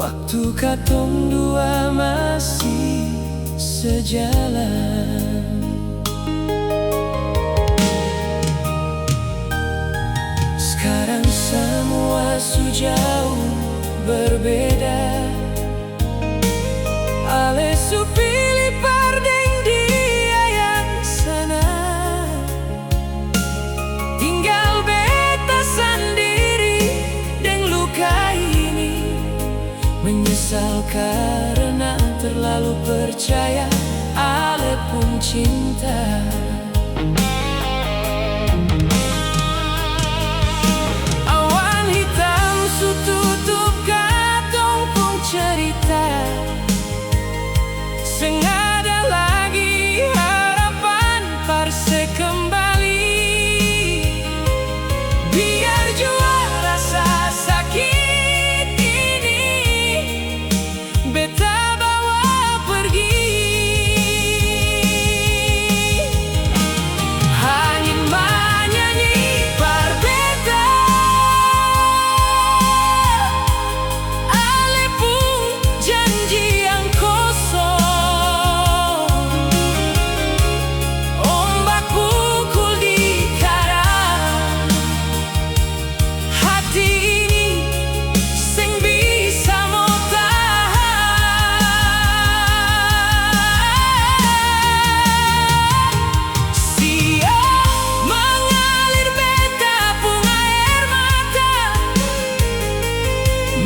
Waktu katong dua masih sejalan, sekarang semua jauh berbeda. Ale su pilih pardeng dia yang sana, tinggal beta sendiri deng luka ini. Menyesal karena terlalu percaya, ale pun cinta. Awan hitam su tutup katong pun cerita, sengada lagi harapan parse kembali. Biar jua rasa sakit ini beta bawa pergi. Angin menyanyi par beta, ale pun janji yang kosong. Ombak pukul di karang, hati ini sing bisa mau tahan. Sia mengalir beta pun air mata,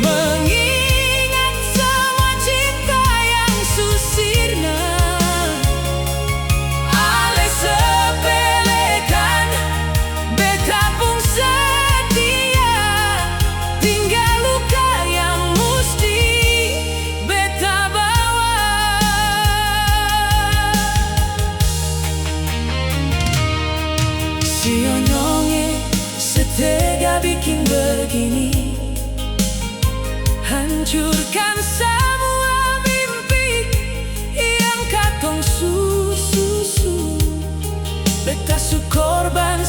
mengingat semua cinta yang susirna. Ale sepelekan, beta pun setia, tinggal luka yang musti beta bawa. Si onyonge setega bikin begini, hancurkan semua mimpi yang katong susu. Beta su korban